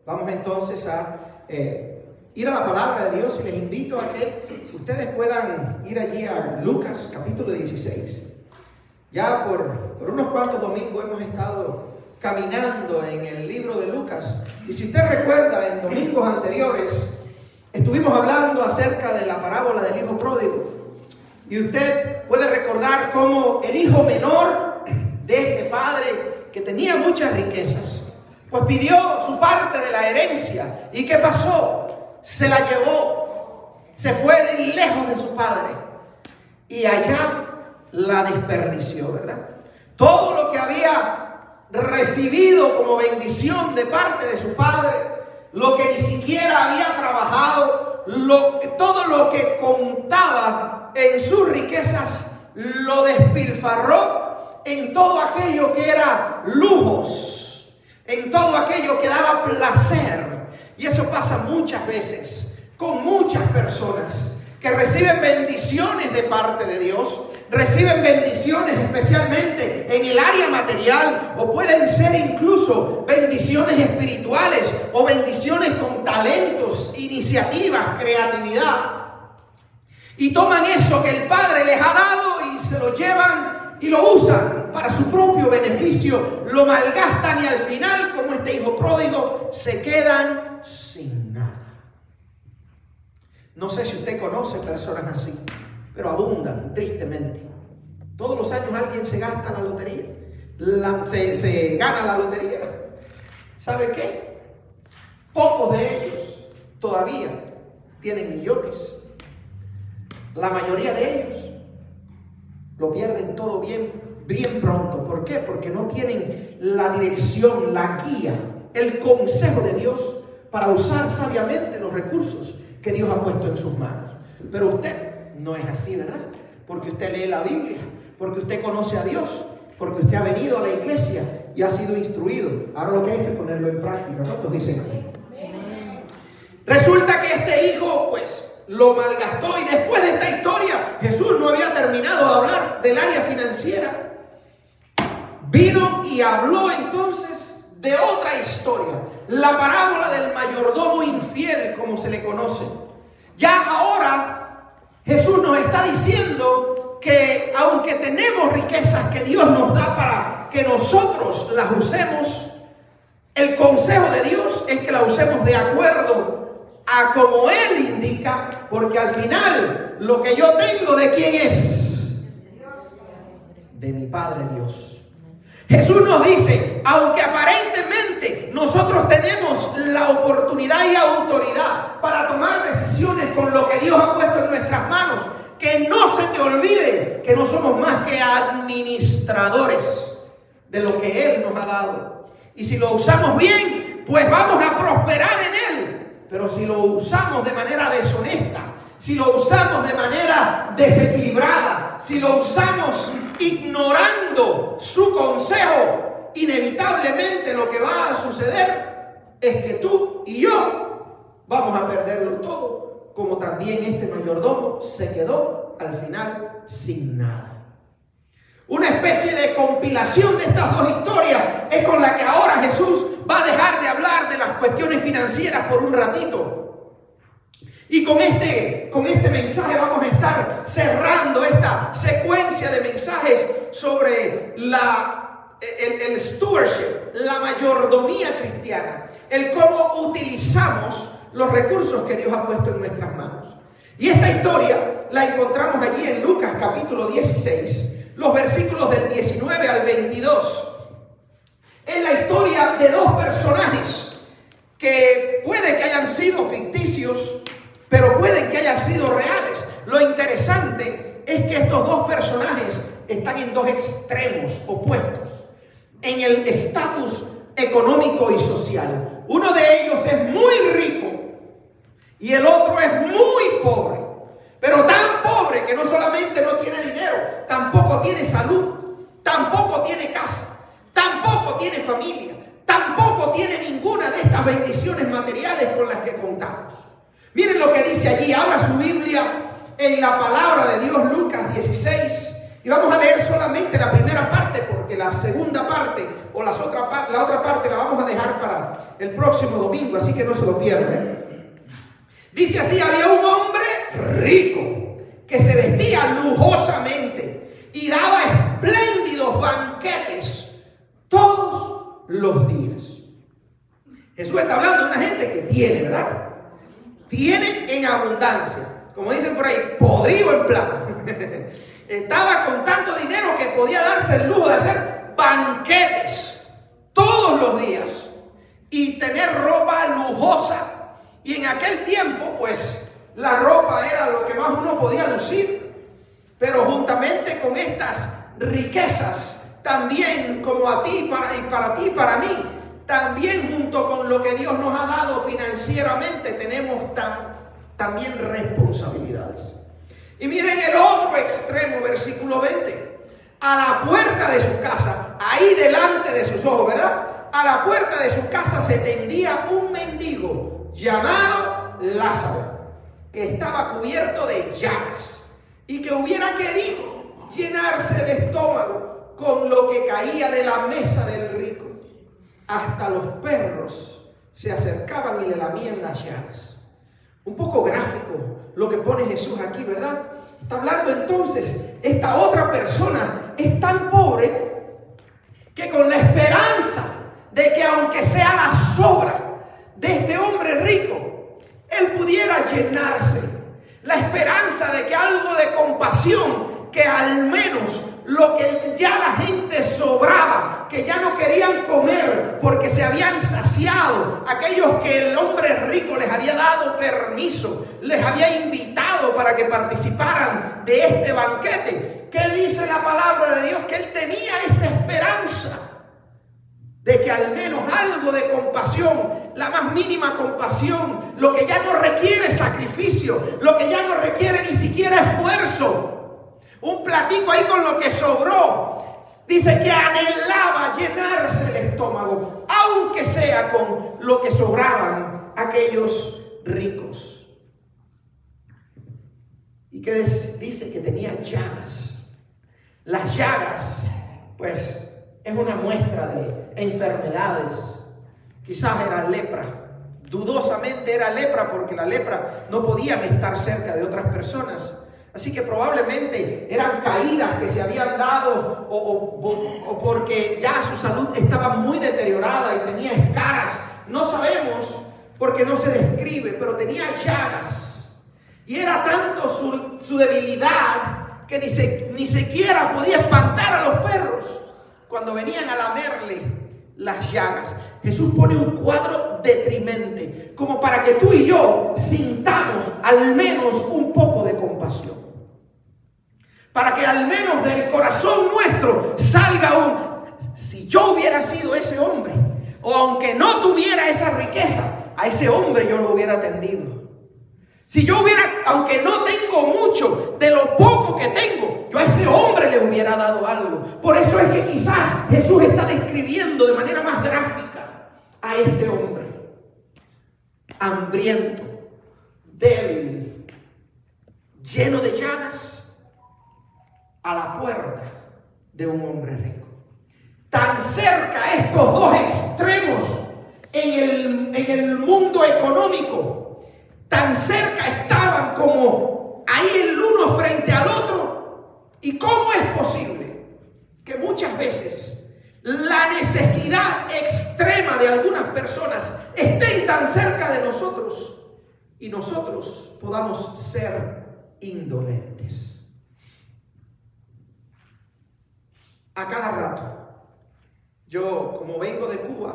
Vamos entonces a ir a la palabra de Dios y les invito a que ustedes puedan ir allí a Lucas capítulo 16. Ya por unos cuantos domingos hemos estado caminando en el libro de Lucas. Y si usted recuerda, en domingos anteriores estuvimos hablando acerca de la parábola del hijo pródigo. Y usted puede recordar cómo el hijo menor de este padre, que tenía muchas riquezas, pues pidió su parte de la herencia. ¿Y qué pasó? Se la llevó. Se fue de lejos de su padre. Y allá la desperdició, ¿verdad? Todo lo que había recibido como bendición de parte de su padre, lo que ni siquiera había trabajado, todo lo que contaba en sus riquezas, lo despilfarró en todo aquello que era lujos, en todo aquello que daba placer. Y eso pasa muchas veces con muchas personas que reciben bendiciones de parte de Dios, reciben bendiciones especialmente en el área material, o pueden ser incluso bendiciones espirituales o bendiciones con talentos, iniciativas, creatividad. Y toman eso que el Padre les ha dado y se lo llevan y lo usan para su propio beneficio, lo malgastan y al final, como este hijo pródigo, se quedan sin nada. No sé si usted conoce personas así, pero abundan, tristemente. Todos los años alguien se gasta la lotería, se gana la lotería. ¿Sabe qué? Pocos de ellos todavía tienen millones. La mayoría de ellos lo pierden todo bien pronto. ¿Por qué? Porque no tienen la dirección, la guía, el consejo de Dios para usar sabiamente los recursos que Dios ha puesto en sus manos. Pero usted no es así, ¿verdad? Porque usted lee la Biblia, porque usted conoce a Dios, porque usted ha venido a la iglesia y ha sido instruido. Ahora lo que hay es que ponerlo en práctica. ¿Cuántos dicen amén? Resulta que este hijo, pues, lo malgastó, y después de esta historia, Jesús no había terminado de hablar del área financiera. Vino y habló entonces de otra historia, la parábola del mayordomo infiel, como se le conoce. Ya ahora Jesús nos está diciendo que aunque tenemos riquezas que Dios nos da para que nosotros las usemos, el consejo de Dios es que las usemos de acuerdo a como Él indica, porque al final lo que yo tengo, ¿de quién es? De mi Padre Dios. Jesús nos dice, aunque aparentemente nosotros tenemos la oportunidad y autoridad para tomar decisiones con lo que Dios ha puesto en nuestras manos, que no se te olvide que no somos más que administradores de lo que Él nos ha dado. Y si lo usamos bien, pues vamos a prosperar en Él. Pero si lo usamos de manera deshonesta, si lo usamos de manera desequilibrada, si lo usamos ignorando su consejo, inevitablemente lo que va a suceder es que tú y yo vamos a perderlo todo, como también este mayordomo se quedó al final sin nada. Una especie de compilación de estas dos historias es con la que ahora Jesús va a dejar de hablar de las cuestiones financieras por un ratito. Y con este mensaje vamos a estar cerrando esta secuencia de mensajes sobre el stewardship, la mayordomía cristiana, el cómo utilizamos los recursos que Dios ha puesto en nuestras manos. Y esta historia la encontramos allí en Lucas capítulo 16, los versículos del 19 al 22. Es la historia de dos personajes que puede que hayan sido ficticios, pero pueden que hayan sido reales. Lo interesante es que estos dos personajes están en dos extremos opuestos en el estatus económico y social. Uno de ellos es muy rico y el otro es muy pobre, pero tan pobre que no solamente no tiene dinero, tampoco tiene salud, tampoco tiene casa, tampoco tiene familia, tampoco tiene ninguna de estas bendiciones materiales con las que contamos. Miren lo que dice allí. Abra su Biblia en la palabra de Dios, Lucas 16, y Y vamos a leer solamente la primera parte, porque la segunda parte o la otra parte la vamos a dejar para el próximo domingo, así que no se lo pierdan. Dice así: había un hombre rico que se vestía lujosamente y daba espléndidos banquetes todos los días. Jesús está hablando de una gente que tiene, ¿verdad? Tiene en abundancia. Como dicen por ahí, podrido en plata. Estaba con tanto dinero que podía darse el lujo de hacer banquetes todos los días y tener ropa lujosa. Y en aquel tiempo, pues, la ropa era lo que más uno podía lucir. Pero juntamente con estas riquezas, también como a ti, para ti, para mí, también junto con lo que Dios nos ha dado financieramente, tenemos también responsabilidades. Y miren el otro extremo, versículo 20. A la puerta de su casa, ahí delante de sus ojos, ¿verdad? A la puerta de su casa se tendía un mendigo llamado Lázaro, que estaba cubierto de llagas y que hubiera querido llenarse el estómago con lo que caía de la mesa del rico. Hasta los perros se acercaban y le lamían las llagas. Un poco gráfico lo que pone Jesús aquí, ¿verdad? Está hablando entonces, esta otra persona es tan pobre que con la esperanza de que aunque sea la sobra de este hombre rico, él pudiera llenarse. La esperanza de que algo de compasión, que al menos lo que ya la gente sobraba, que ya no querían comer porque se habían saciado, aquellos que el hombre rico les había dado permiso, les había invitado para que participaran de este banquete. ¿Qué dice la palabra de Dios? Que él tenía esta esperanza de que al menos algo de compasión, la más mínima compasión, lo que ya no requiere sacrificio, lo que ya no requiere ni siquiera esfuerzo, un platico ahí con lo que sobró. Dice que anhelaba llenarse el estómago, aunque sea con lo que sobraban aquellos ricos. Y que dice que tenía llagas. Las llagas, pues, es una muestra de enfermedades. Quizás era lepra. Dudosamente era lepra, porque la lepra no podían estar cerca de otras personas. Así que probablemente eran caídas que se habían dado o porque ya su salud estaba muy deteriorada y tenía escaras. No sabemos porque no se describe, pero tenía llagas. Y era tanto su debilidad que ni siquiera podía espantar a los perros cuando venían a lamerle las llagas. Jesús pone un cuadro deprimente, como para que tú y yo sintamos al menos un poco de compasión. Para que al menos del corazón nuestro salga si yo hubiera sido ese hombre, o aunque no tuviera esa riqueza, a ese hombre yo lo hubiera atendido. Si yo aunque no tengo mucho, de lo poco que tengo, yo a ese hombre le hubiera dado algo. Por eso es que quizás Jesús está describiendo de manera más gráfica a este hombre. Hambriento, débil, lleno de llagas, a la puerta de un hombre rico. Tan cerca estos dos extremos en el mundo económico, tan cerca estaban como ahí el uno frente al otro. ¿Y cómo es posible que muchas veces la necesidad extrema de algunas personas estén tan cerca de nosotros y nosotros podamos ser indolentes? A cada rato. Yo, como vengo de Cuba,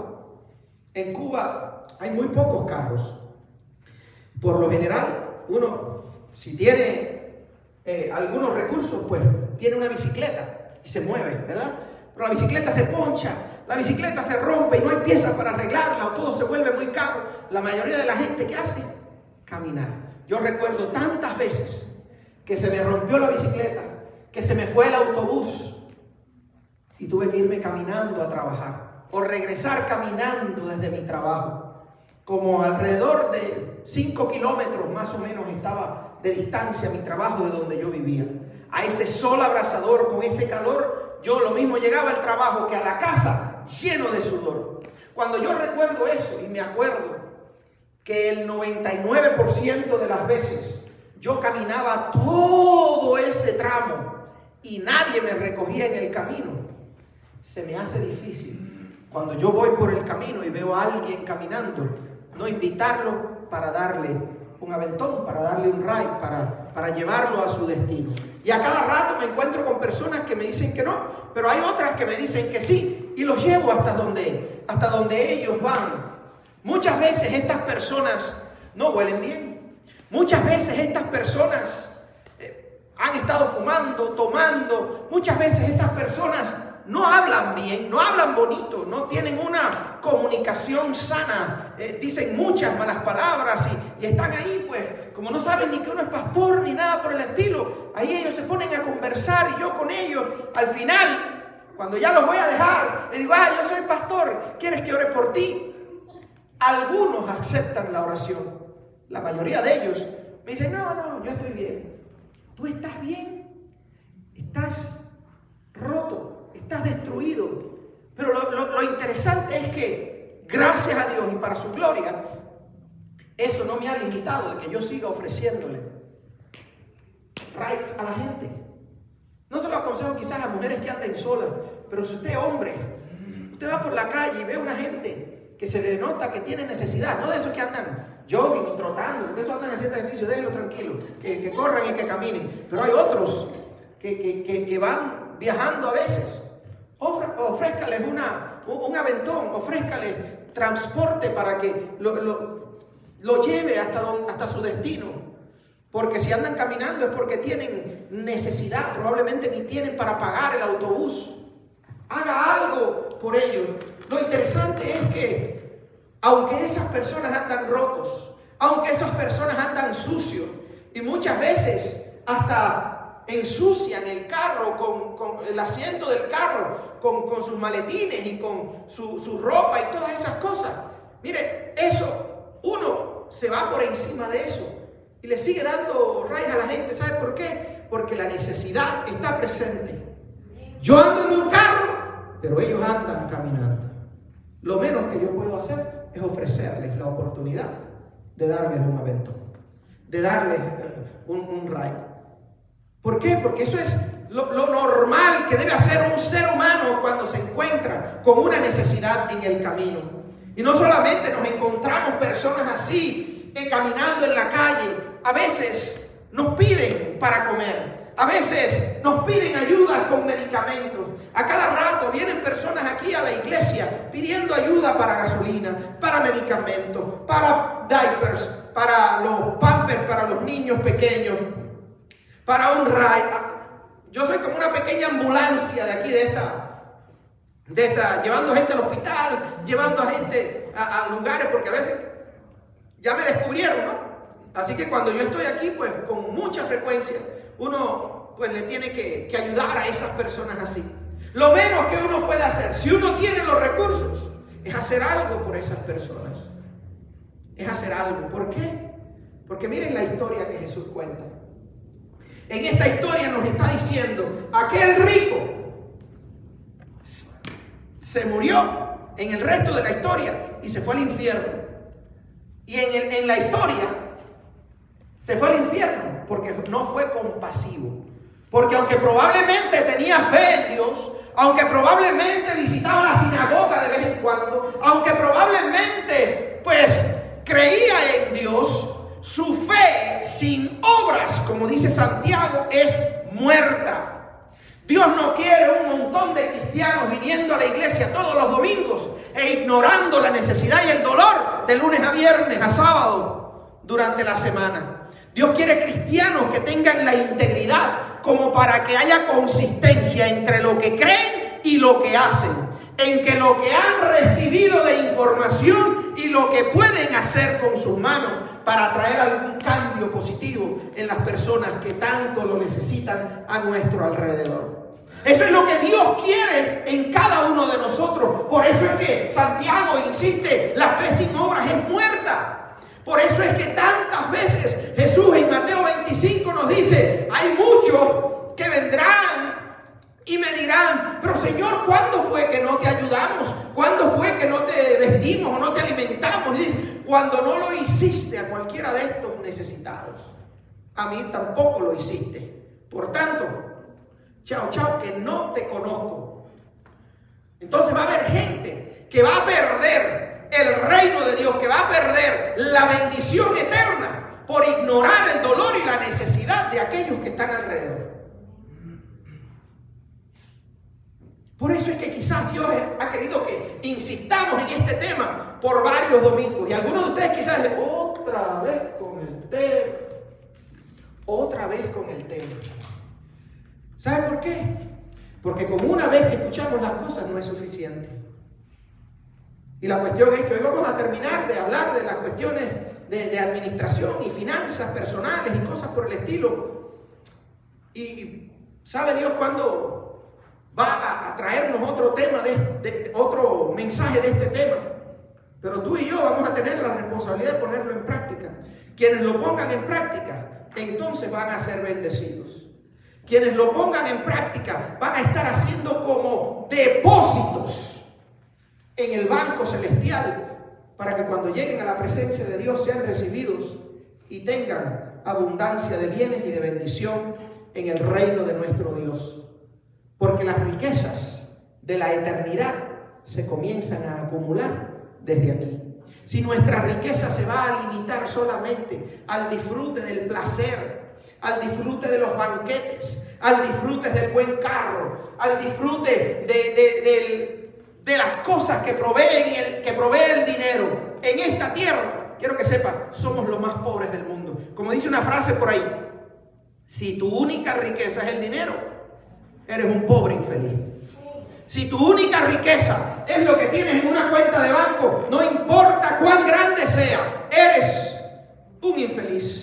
en Cuba hay muy pocos carros. Por lo general, uno, si tiene algunos recursos, pues tiene una bicicleta y se mueve, ¿verdad? Pero la bicicleta se poncha, la bicicleta se rompe y no hay piezas para arreglarla, o todo se vuelve muy caro. La mayoría de la gente, ¿qué hace? Caminar. Yo recuerdo tantas veces que se me rompió la bicicleta, que se me fue el autobús y tuve que irme caminando a trabajar, o regresar caminando desde mi trabajo. Como alrededor de 5 kilómetros más o menos estaba de distancia mi trabajo de donde yo vivía. a ese sol abrasador, con ese calor, yo lo mismo llegaba al trabajo que a la casa lleno de sudor. Cuando yo recuerdo eso y me acuerdo que el 99% de las veces yo caminaba todo ese tramo y nadie me recogía en el camino, se me hace difícil cuando yo voy por el camino y veo a alguien caminando, no invitarlo para darle un aventón, para darle un ride, para llevarlo a su destino. Y a cada rato me encuentro con personas que me dicen que no, pero hay otras que me dicen que sí, y los llevo hasta donde ellos van. Muchas veces estas personas no huelen bien. Muchas veces estas personas han estado fumando, tomando. Muchas veces esas personas no hablan bien, no hablan bonito, no tienen una comunicación sana. Dicen muchas malas palabras y están ahí, pues, como no saben ni que uno es pastor ni nada por el estilo. Ahí ellos se ponen a conversar y yo con ellos, al final, cuando ya los voy a dejar, le digo, yo soy pastor, ¿quieres que ore por ti? Algunos aceptan la oración. La mayoría de ellos me dicen, no, yo estoy bien. ¿Tú estás bien? Estás roto, estás destruido. Pero lo interesante es que, gracias a Dios y para su gloria, eso no me ha limitado de que yo siga ofreciéndole rights a la gente. No se lo aconsejo quizás a mujeres que anden solas, pero si usted es hombre, usted va por la calle y ve a una gente que se le nota que tiene necesidad, no de esos que andan jogging y trotando, porque eso andan haciendo ejercicio, déjenlo tranquilo, que corran y que caminen. Pero hay otros que van viajando a veces. Ofrézcales un aventón, ofrézcales transporte para que lo lleve hasta su destino. Porque si andan caminando es porque tienen necesidad, probablemente ni tienen para pagar el autobús. Haga algo por ellos. Lo interesante es que, aunque esas personas andan rotos, aunque esas personas andan sucios, y muchas veces hasta ensucian el carro, con el asiento del carro, con sus maletines y con su ropa y todas esas cosas. Mire, eso, uno se va por encima de eso y le sigue dando rayas a la gente. ¿Sabe por qué? Porque la necesidad está presente. Yo ando en un carro, pero ellos andan caminando. Lo menos que yo puedo hacer es ofrecerles la oportunidad de darles un aventón, de darles un ride. ¿Por qué? Porque eso es lo normal que debe hacer un ser humano cuando se encuentra con una necesidad en el camino. Y no solamente nos encontramos personas así, caminando en la calle. A veces nos piden para comer. A veces nos piden ayuda con medicamentos. A cada rato vienen personas aquí a la iglesia pidiendo ayuda para gasolina, para medicamentos, para diapers, para los pampers para los niños pequeños, para un ride. Yo soy como una pequeña ambulancia de aquí, de esta, llevando gente al hospital, llevando a gente a lugares, porque a veces ya me descubrieron, ¿no? Así que cuando yo estoy aquí, pues con mucha frecuencia, uno pues le tiene que ayudar a esas personas así. Lo menos que uno puede hacer, si uno tiene los recursos, es hacer algo por esas personas. Es hacer algo. ¿Por qué? Porque miren la historia que Jesús cuenta. En esta historia nos está diciendo, aquel rico se murió en el resto de la historia y se fue al infierno. Y en la historia se fue al infierno porque no fue compasivo. Porque aunque probablemente tenía fe en Dios, aunque probablemente visitaba la sinagoga de vez en cuando, aunque probablemente pues creía en Dios, su fe sin obras, como dice Santiago, es muerta. Dios no quiere un montón de cristianos viniendo a la iglesia todos los domingos e ignorando la necesidad y el dolor de lunes a viernes, a sábado, durante la semana. Dios quiere cristianos que tengan la integridad como para que haya consistencia entre lo que creen y lo que hacen, en que lo que han recibido de información y lo que pueden hacer con sus manos para traer algún cambio positivo en las personas que tanto lo necesitan a nuestro alrededor. Eso es lo que Dios quiere en cada uno de nosotros. Por eso es que Santiago insiste, la fe sin obras es muerta. Por eso es que tantas veces Jesús en Mateo 25 nos dice, hay muchos que dirán, pero Señor, ¿cuándo fue que no te ayudamos? ¿Cuándo fue que no te vestimos o no te alimentamos? Y dice, cuando no lo hiciste a cualquiera de estos necesitados, a mí tampoco lo hiciste. Por tanto, chao, chao, que no te conozco. Entonces va a haber gente que va a perder el reino de Dios, que va a perder la bendición eterna por ignorar el dolor y la necesidad de aquellos que están alrededor. Por eso es que quizás Dios ha querido que insistamos en este tema por varios domingos. Y algunos de ustedes quizás dicen, otra vez con el tema. Otra vez con el tema. ¿Sabe por qué? Porque como una vez que escuchamos las cosas no es suficiente. Y la cuestión es que hoy vamos a terminar de hablar de las cuestiones de administración y finanzas personales y cosas por el estilo. Y ¿sabe Dios cuándo va a traernos otro tema, otro mensaje de este tema? Pero tú y yo vamos a tener la responsabilidad de ponerlo en práctica. Quienes lo pongan en práctica, entonces van a ser bendecidos. Quienes lo pongan en práctica van a estar haciendo como depósitos en el banco celestial para que cuando lleguen a la presencia de Dios sean recibidos y tengan abundancia de bienes y de bendición en el reino de nuestro Dios. Porque las riquezas de la eternidad se comienzan a acumular desde aquí. Si nuestra riqueza se va a limitar solamente al disfrute del placer, al disfrute de los banquetes, al disfrute del buen carro, al disfrute de las cosas que provee el dinero en esta tierra, quiero que sepan, somos los más pobres del mundo. Como dice una frase por ahí, si tu única riqueza es el dinero, eres un pobre infeliz. Si tu única riqueza es lo que tienes en una cuenta de banco, no importa cuán grande sea, eres un infeliz.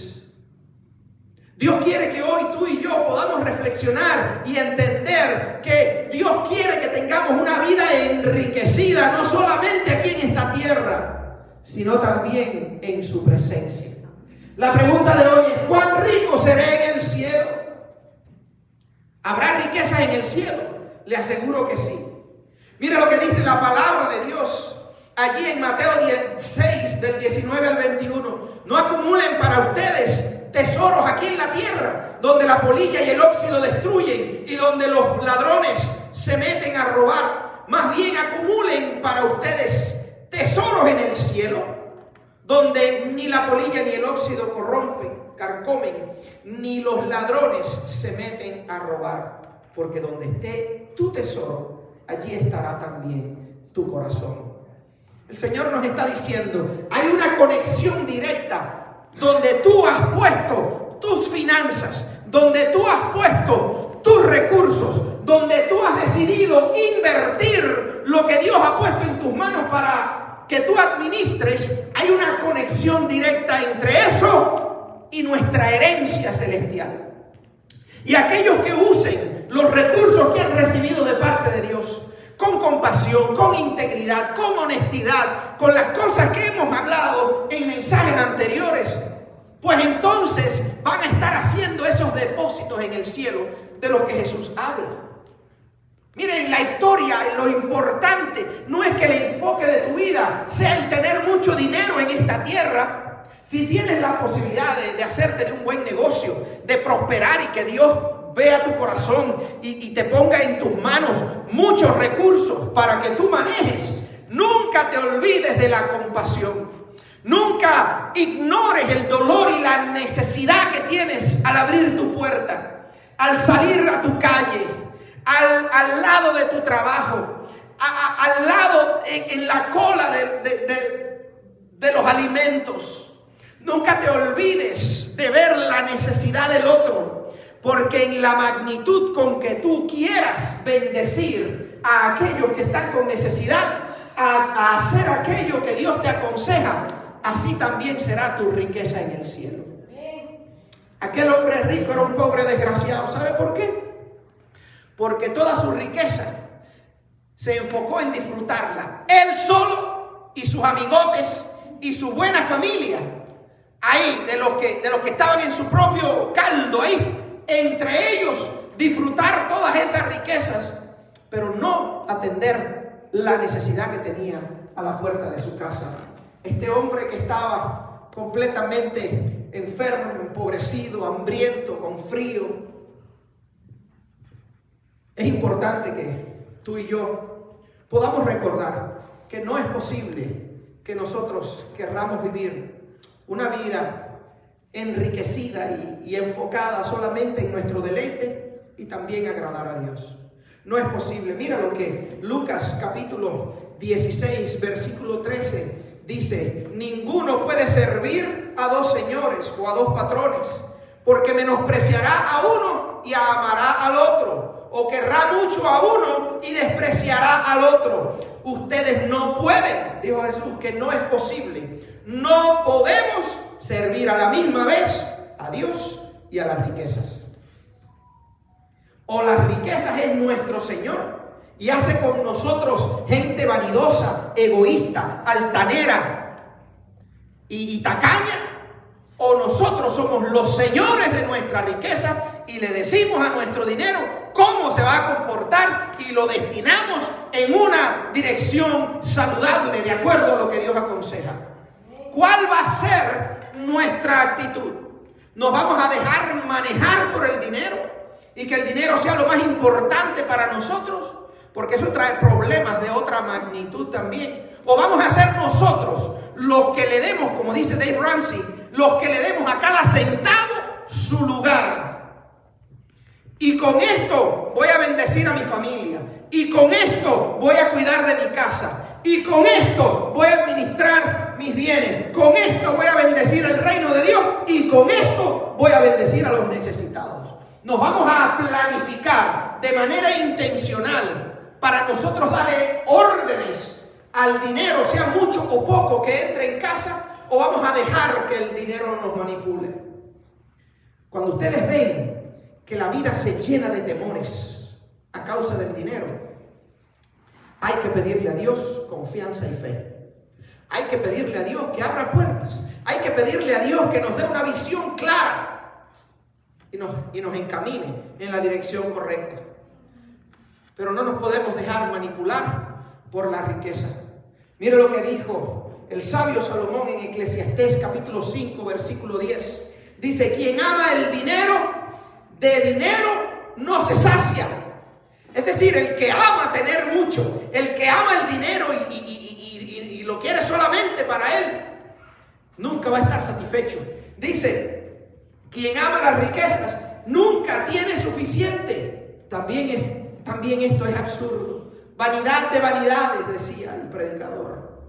Dios quiere que hoy tú y yo podamos reflexionar y entender que Dios quiere que tengamos una vida enriquecida, no solamente aquí en esta tierra, sino también en su presencia. La pregunta de hoy es, ¿cuán rico seré en el cielo? ¿Habrá riquezas en el cielo? Le aseguro que sí. Mira lo que dice la palabra de Dios allí en Mateo 16, del 19 al 21. No acumulen para ustedes tesoros aquí en la tierra, donde la polilla y el óxido destruyen y donde los ladrones se meten a robar. Más bien acumulen para ustedes tesoros en el cielo, donde ni la polilla ni el óxido carcomen, ni los ladrones se meten a robar. Porque donde esté tu tesoro, allí estará también tu corazón. El Señor nos está diciendo, hay una conexión directa donde tú has puesto tus finanzas, donde tú has puesto tus recursos, donde tú has decidido invertir lo que Dios ha puesto en tus manos para que tú administres. Hay una conexión directa entre eso y nuestra herencia celestial. Y aquellos que usen los recursos que han recibido de parte de Dios con compasión, con integridad, con honestidad, con las cosas que hemos hablado en mensajes anteriores, pues entonces van a estar haciendo esos depósitos en el cielo de los que Jesús habla. Miren, la historia, lo importante no es que el enfoque de tu vida sea el tener mucho dinero en esta tierra. Si tienes la posibilidad de hacerte de un buen negocio, de prosperar y que Dios vea tu corazón y te ponga en tus manos muchos recursos para que tú manejes, nunca te olvides de la compasión. Nunca ignores el dolor y la necesidad que tienes al abrir tu puerta, al salir a tu calle, al lado de tu trabajo, al lado en la cola de los alimentos. Nunca te olvides de ver la necesidad del otro, porque en la magnitud con que tú quieras bendecir a aquellos que están con necesidad, a hacer aquello que Dios te aconseja, así también será tu riqueza en el cielo. Aquel hombre rico era un pobre desgraciado. ¿Sabe por qué? Porque toda su riqueza se enfocó en disfrutarla. Él solo y sus amigotes y su buena familia. Ahí, de los que estaban en su propio caldo ahí. Entre ellos disfrutar todas esas riquezas. pero no atender la necesidad que tenía a la puerta de su casa. Este hombre que estaba completamente enfermo, empobrecido, hambriento, con frío. Es importante que tú y yo podamos recordar que no es posible que nosotros querramos vivir una vida enriquecida y enfocada solamente en nuestro deleite y también agradar a Dios. No es posible. Mira lo que Lucas capítulo 16 versículo 13 dice: ninguno puede servir a dos señores o a dos patrones, porque menospreciará a uno y amará al otro, o querrá mucho a uno y despreciará al otro. Ustedes no pueden, dijo Jesús, que no es posible. No podemos servir a la misma vez a Dios y a las riquezas. O las riquezas es nuestro Señor y hace con nosotros gente vanidosa, egoísta, altanera y tacaña. O nosotros somos los señores de nuestra riqueza y le decimos a nuestro dinero cómo se va a comportar y lo destinamos en una dirección saludable de acuerdo a lo que Dios aconseja. ¿Cuál va a ser nuestra actitud? ¿Nos vamos a dejar manejar por el dinero y que el dinero sea lo más importante para nosotros? Porque eso trae problemas de otra magnitud también. ¿O vamos a ser nosotros los que le demos, como dice Dave Ramsey, los que le demos a cada centavo su lugar? Y con esto voy a bendecir a mi familia. Y con esto voy a cuidar de mi casa. Y con esto voy a administrar mis bienes. Con esto voy a bendecir el reino de Dios. Y con esto voy a bendecir a los necesitados. Nos vamos a planificar de manera intencional para nosotros darle órdenes al dinero, sea mucho o poco que entre en casa, o vamos a dejar que el dinero nos manipule. Cuando ustedes ven que la vida se llena de temores a causa del dinero, hay que pedirle a Dios confianza y fe. Hay que pedirle a Dios que abra puertas. Hay que pedirle a Dios que nos dé una visión clara y nos encamine en la dirección correcta. Pero no nos podemos dejar manipular por la riqueza. Mire lo que dijo el sabio Salomón en Eclesiastés capítulo 5 versículo 10. Dice: quien ama el dinero, de dinero no se sacia. Es decir, el que ama tener mucho, el que ama el dinero y lo quiere solamente para él, nunca va a estar satisfecho. Dice: quien ama las riquezas nunca tiene suficiente. También esto es absurdo. Vanidad de vanidades, decía el predicador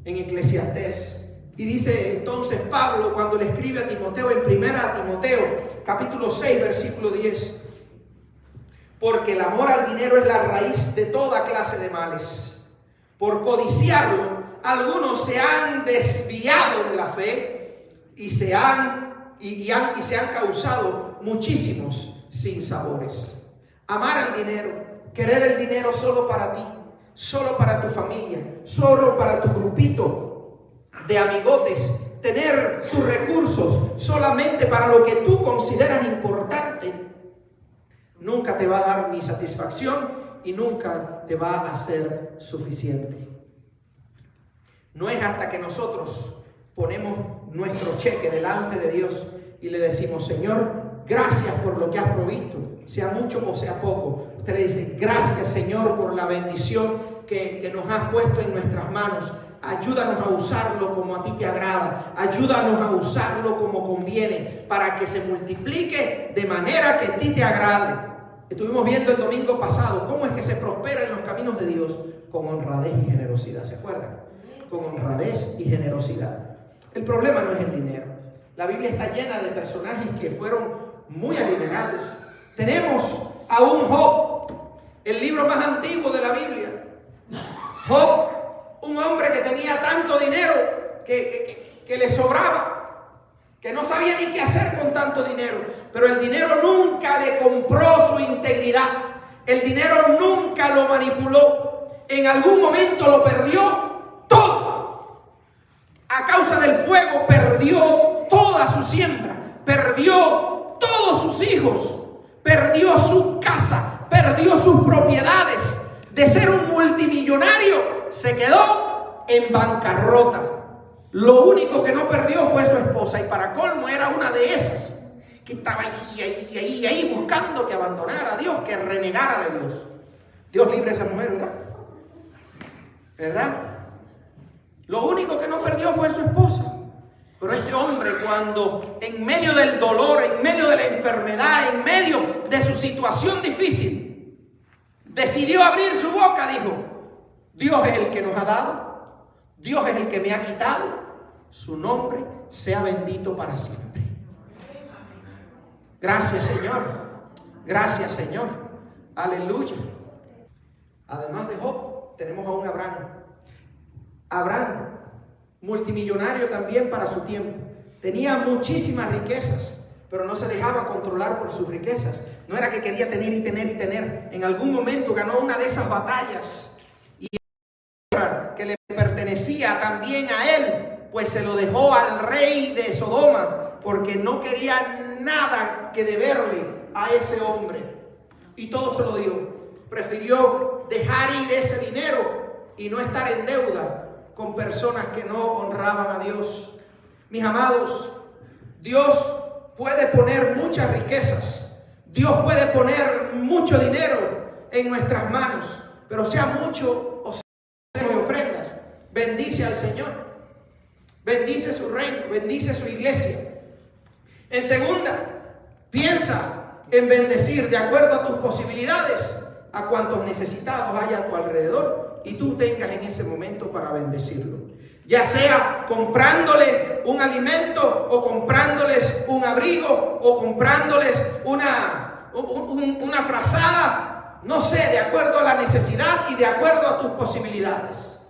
en Eclesiastés. Y dice entonces Pablo cuando le escribe a Timoteo en 1 Timoteo capítulo 6 versículo 10: porque el amor al dinero es la raíz de toda clase de males. Por codiciarlo, algunos se han desviado de la fe y se han causado muchísimos sinsabores. Amar el dinero, querer el dinero solo para ti, solo para tu familia, solo para tu grupito de amigotes, tener tus recursos solamente para lo que tú consideras importante, nunca te va a dar ni satisfacción y nunca te va a ser suficiente. No es hasta que nosotros ponemos nuestro cheque delante de Dios y le decimos: Señor, gracias por lo que has provisto, sea mucho o sea poco. Usted le dice: gracias, Señor, por la bendición que nos has puesto en nuestras manos. Ayúdanos a usarlo como a ti te agrada. Ayúdanos a usarlo como conviene, para que se multiplique de manera que a ti te agrade. Estuvimos viendo el domingo pasado cómo es que se prospera en los caminos de Dios: con honradez y generosidad. ¿Se acuerdan? Con honradez y generosidad. El problema no es el dinero. La Biblia está llena de personajes que fueron muy adinerados. Tenemos a un Job, el libro más antiguo de la Biblia. Job, un hombre que tenía tanto dinero que le sobraba, que no sabía ni qué hacer con tanto dinero. Pero el dinero nunca le compró su integridad. El dinero nunca lo manipuló. En algún momento lo perdió todo. A causa del fuego perdió toda su siembra, perdió todos sus hijos, perdió su casa, perdió sus propiedades. De ser un multimillonario, se quedó en bancarrota. Lo único que no perdió fue su esposa, y para colmo era una de esas que estaba ahí buscando que abandonara a Dios, que renegara de Dios. Dios libre a esa mujer, ¿verdad? ¿Verdad? Lo único que no perdió fue su esposa. Pero este hombre, cuando en medio del dolor, en medio de la enfermedad, en medio de su situación difícil, decidió abrir su boca, dijo: Dios es el que nos ha dado, Dios es el que me ha quitado, su nombre sea bendito para siempre. Gracias, Señor. Gracias, Señor. Aleluya. Además de Job, tenemos a un Abraham. Abraham, multimillonario también para su tiempo. Tenía muchísimas riquezas, pero no se dejaba controlar por sus riquezas. No era que quería tener y tener y tener. En algún momento ganó una de esas batallas y que le pertenecía también a él, pues se lo dejó al rey de Sodoma, porque no quería nada que deberle a ese hombre. Y todo se lo dio. Prefirió dejar ir ese dinero y no estar en deuda con personas que no honraban a Dios. Mis amados, Dios puede poner muchas riquezas, Dios puede poner mucho dinero en nuestras manos, pero sea mucho o sea de ofrendas, bendice al Señor, bendice su reino, bendice su iglesia. En segunda, piensa en bendecir de acuerdo a tus posibilidades a cuantos necesitados haya a tu alrededor y tú tengas en ese momento para bendecirlo. Ya sea comprándole un alimento, o comprándoles un abrigo, o comprándoles una frazada, no sé, de acuerdo a la necesidad y de acuerdo a tus posibilidades.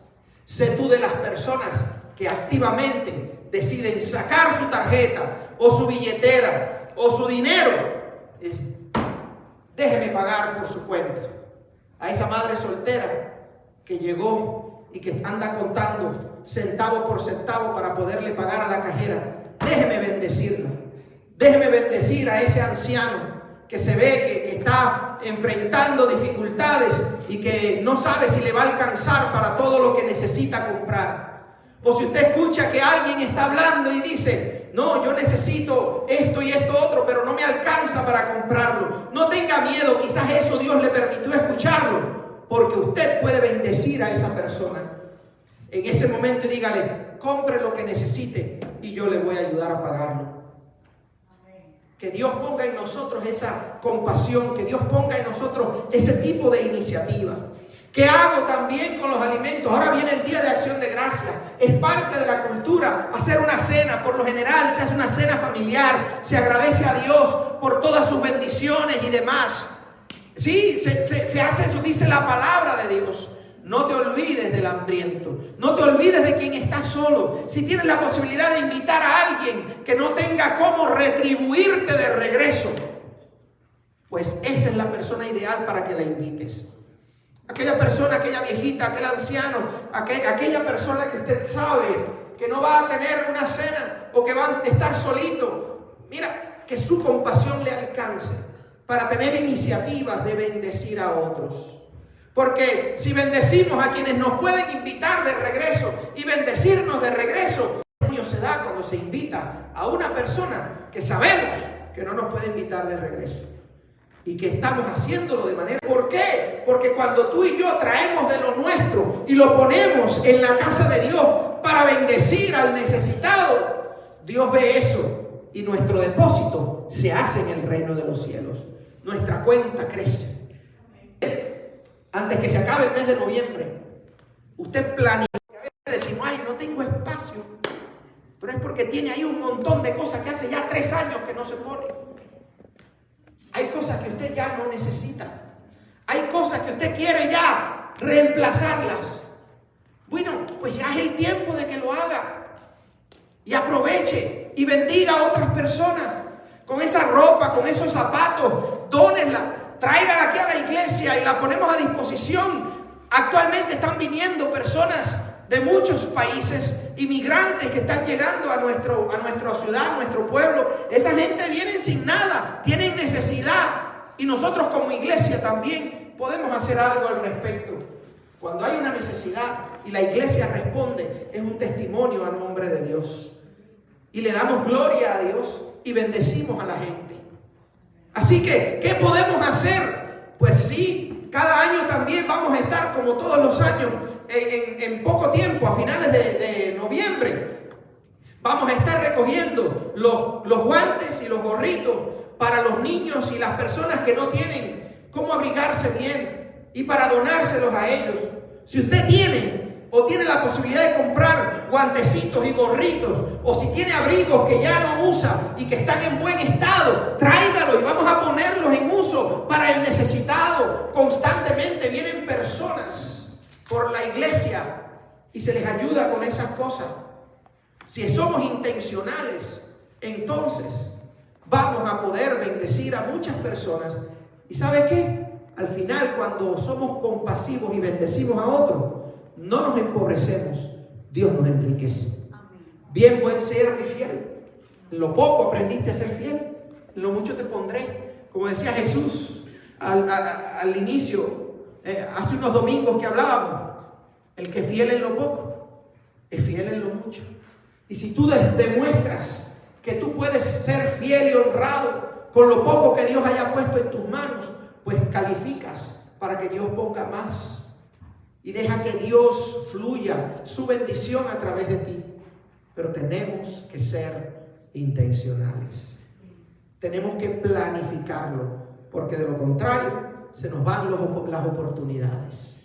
Sé tú de las personas que activamente deciden sacar su tarjeta o su billetera o su dinero. Déjeme pagar por su cuenta. A esa madre soltera que llegó y que anda contando centavo por centavo para poderle pagar a la cajera, déjeme bendecirla. Déjeme bendecir a ese anciano que se ve que está enfrentando dificultades y que no sabe si le va a alcanzar para todo lo que necesita comprar. O si usted escucha que alguien está hablando y dice: no, yo necesito esto y esto otro, pero no me alcanza para comprarlo. No tenga miedo, quizás eso Dios le permitió escucharlo, porque usted puede bendecir a esa persona. En ese momento dígale: compre lo que necesite y yo le voy a ayudar a pagarlo. Que Dios ponga en nosotros esa compasión, que Dios ponga en nosotros ese tipo de iniciativa. ¿Qué hago también con los alimentos? Ahora viene el Día de Acción de Gracias. Es parte de la cultura hacer una cena. Por lo general se hace una cena familiar. Se agradece a Dios por todas sus bendiciones y demás. Sí, se hace eso, dice la palabra de Dios. No te olvides del hambriento. No te olvides de quien está solo. Si tienes la posibilidad de invitar a alguien que no tenga cómo retribuirte de regreso, pues esa es la persona ideal para que la invites. Aquella persona, aquella viejita, aquel anciano, aquella persona que usted sabe que no va a tener una cena o que va a estar solito. Mira, que su compasión le alcance para tener iniciativas de bendecir a otros. Porque si bendecimos a quienes nos pueden invitar de regreso y bendecirnos de regreso, el se da cuando se invita a una persona que sabemos que no nos puede invitar de regreso y que estamos haciéndolo de manera... ¿Por qué? Porque cuando tú y yo traemos de lo nuestro y lo ponemos en la casa de Dios para bendecir al necesitado, Dios ve eso y nuestro depósito se hace en el reino de los cielos. Nuestra cuenta crece. Antes que se acabe el mes de noviembre, usted planea. A veces decimos: ay, no tengo espacio. Pero es porque tiene ahí un montón de cosas que hace ya 3 años que no se pone. Hay cosas que usted ya no necesita. Hay cosas que usted quiere ya reemplazarlas. Bueno, pues ya es el tiempo de que lo haga. Y aproveche y bendiga a otras personas. Con esa ropa, con esos zapatos, dónenla. Tráigala aquí a la iglesia y la ponemos a disposición. Actualmente están viniendo personas de muchos países, inmigrantes que están llegando a nuestra ciudad, a nuestro pueblo. Esa gente viene sin nada, tienen necesidad. Y nosotros como iglesia también podemos hacer algo al respecto. Cuando hay una necesidad y la iglesia responde, es un testimonio a nombre de Dios. Y le damos gloria a Dios y bendecimos a la gente. Así que, ¿qué podemos hacer? Pues sí, cada año también vamos a estar, como todos los años, en poco tiempo, a finales de noviembre, vamos a estar recogiendo los guantes y los gorritos para los niños y las personas que no tienen cómo abrigarse bien, y para donárselos a ellos. Si usted tiene o tiene la posibilidad de comprar guantecitos y gorritos, o si tiene abrigos que ya no usa y que están en buen estado, tráigalo y vamos a ponerlos en uso para el necesitado. Constantemente vienen personas por la iglesia y se les ayuda con esas cosas. Si somos intencionales, entonces vamos a poder bendecir a muchas personas. ¿Y sabe qué? Al final, cuando somos compasivos y bendecimos a otros, no nos empobrecemos, Dios nos enriquece. Bien buen siervo y fiel. En lo poco aprendiste a ser fiel, en lo mucho te pondré. Como decía Jesús al inicio, hace unos domingos que hablábamos, el que es fiel en lo poco, es fiel en lo mucho. Y si tú demuestras que tú puedes ser fiel y honrado con lo poco que Dios haya puesto en tus manos, pues calificas para que Dios ponga más. Y deja que Dios fluya su bendición a través de ti. Pero tenemos que ser intencionales. Tenemos que planificarlo, porque de lo contrario se nos van las oportunidades.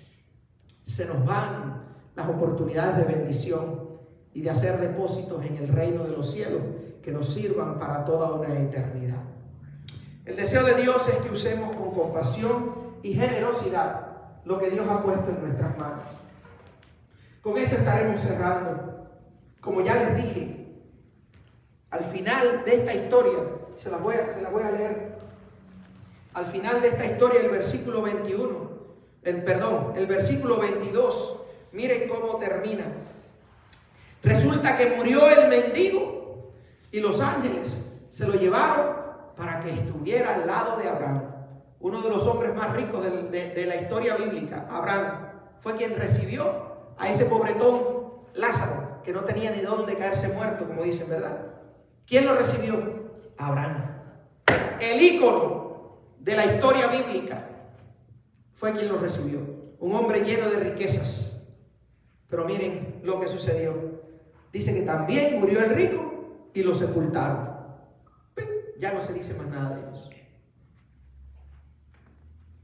Se nos van las oportunidades de bendición y de hacer depósitos en el reino de los cielos que nos sirvan para toda una eternidad. El deseo de Dios es que usemos con compasión y generosidad lo que Dios ha puesto en nuestras manos. Con esto estaremos cerrando. Como ya les dije, al final de esta historia, se la voy a leer. Al final de esta historia, el versículo 22, miren cómo termina. Resulta que murió el mendigo y los ángeles se lo llevaron para que estuviera al lado de Abraham. Uno de los hombres más ricos de la historia bíblica, Abraham, fue quien recibió a ese pobretón Lázaro, que no tenía ni dónde caerse muerto, como dicen, ¿verdad? ¿Quién lo recibió? Abraham. El ícono de la historia bíblica fue quien lo recibió. Un hombre lleno de riquezas. Pero miren lo que sucedió. Dice que también murió el rico y lo sepultaron. Ya no se dice más nada de ellos.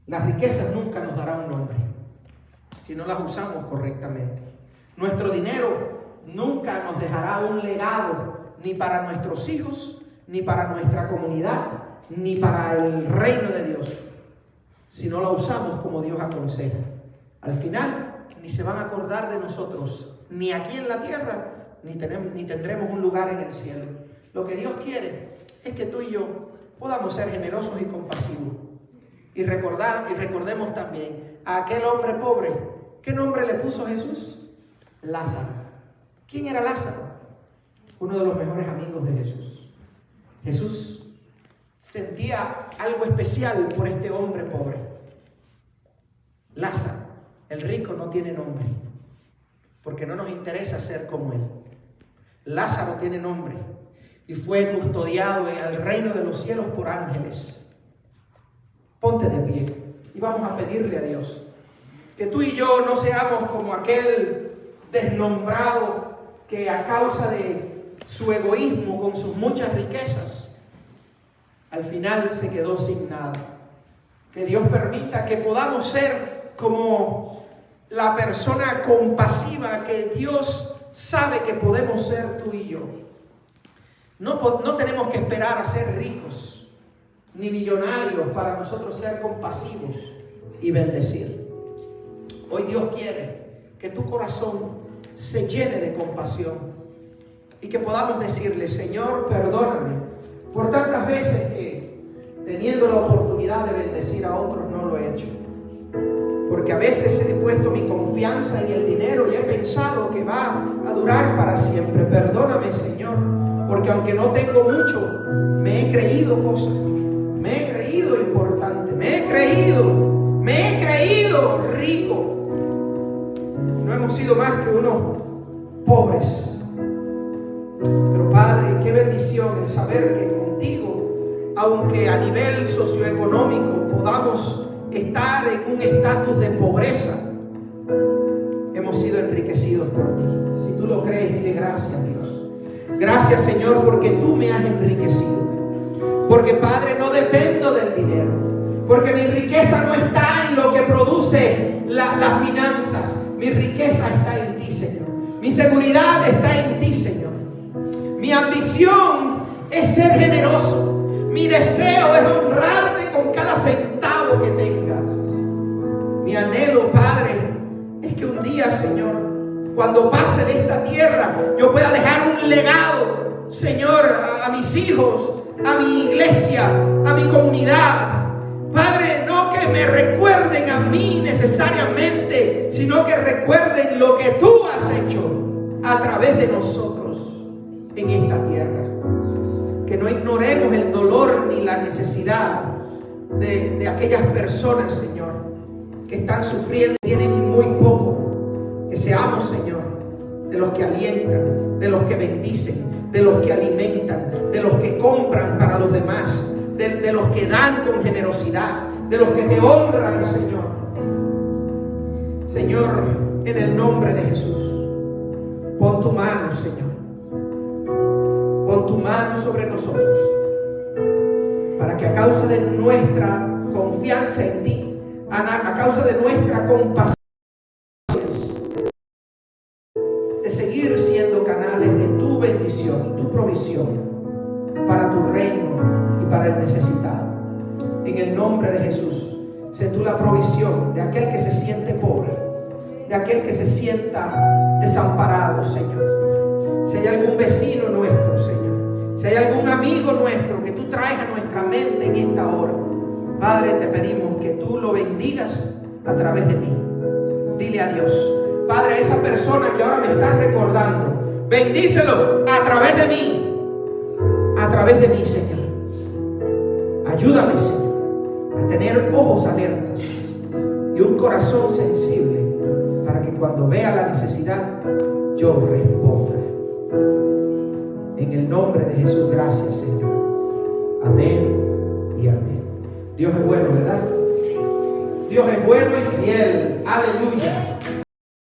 Las riquezas nunca nos darán un nombre si no las usamos correctamente. Nuestro dinero nunca nos dejará un legado, ni para nuestros hijos, ni para nuestra comunidad, ni para el reino de Dios, si no lo usamos como Dios aconseja. Al final, ni se van a acordar de nosotros, ni aquí en la tierra, ni tendremos un lugar en el cielo. Lo que Dios quiere es que tú y yo podamos ser generosos y compasivos. Y recordemos también a aquel hombre pobre. ¿Qué nombre le puso Jesús? Lázaro. ¿Quién era Lázaro? Uno de los mejores amigos de Jesús. Jesús sentía algo especial por este hombre pobre. Lázaro, el rico, no tiene nombre, porque no nos interesa ser como él. Lázaro tiene nombre y fue custodiado en el reino de los cielos por ángeles. Ponte de pie y vamos a pedirle a Dios que tú y yo no seamos como aquel desnombrado que a causa de su egoísmo con sus muchas riquezas al final se quedó sin nada. Que Dios permita que podamos ser como la persona compasiva que Dios sabe que podemos ser tú y yo. No tenemos que esperar a ser ricos ni millonarios para nosotros ser compasivos y bendecir. Hoy Dios quiere que tu corazón se llene de compasión y que podamos decirle: Señor, perdóname por tantas veces que, teniendo la oportunidad de bendecir a otros, no lo he hecho. Porque a veces he puesto mi confianza en el dinero y he pensado que va a durar para siempre. Perdóname, Señor, porque aunque no tengo mucho, me he creído cosas. me he creído importante, me he creído rico. No hemos sido más que unos pobres. Pero Padre, qué bendición el saber que contigo, aunque a nivel socioeconómico podamos estar en un estatus de pobreza, hemos sido enriquecidos por ti. Si tú lo crees, dile gracias, Dios. Gracias, Señor, porque tú me has enriquecido. Porque, Padre, no dependo del dinero. Porque mi riqueza no está en lo que produce las finanzas. Mi riqueza está en ti, Señor. Mi seguridad está en ti, Señor. Mi ambición es ser generoso. Mi deseo es honrarte con cada centavo que tenga. Mi anhelo, Padre, es que un día, Señor, cuando pase de esta tierra, yo pueda dejar un legado, Señor, a mis hijos, a mi iglesia, a mi comunidad. Padre, no que me recuerden a mí necesariamente, sino que recuerden lo que tú has hecho a través de nosotros en esta tierra. Que no ignoremos el dolor ni la necesidad de aquellas personas, Señor, que están sufriendo y tienen muy poco. Que seamos, Señor, de los que alientan, de los que bendicen, de los que alimentan, de los que compran para los demás, de los que dan con generosidad, de los que te honran, Señor. Señor, en el nombre de Jesús, pon tu mano, Señor. Pon tu mano sobre nosotros, para que a causa de nuestra confianza en ti, a causa de nuestra compasión, de seguir siendo canales de tu bendición y tu provisión para tu reino y para el necesitado. En el nombre de Jesús, sé tú la provisión de aquel que se siente pobre, de aquel que se sienta desamparado, Señor. Si hay algún vecino nuestro, Señor, si hay algún amigo nuestro que tú traes a nuestra mente en esta hora, Padre, te pedimos que tú lo bendigas a través de mí. Dile a Dios, Padre, esa persona que ahora me está recordando, bendícelo a través de mí. A través de mí, Señor. Ayúdame, Señor, a tener ojos alertas y un corazón sensible para que cuando vea la necesidad, yo responda. En el nombre de Jesús, gracias, Señor. Amén y amén. Dios es bueno, ¿verdad? Dios es bueno y fiel. Aleluya.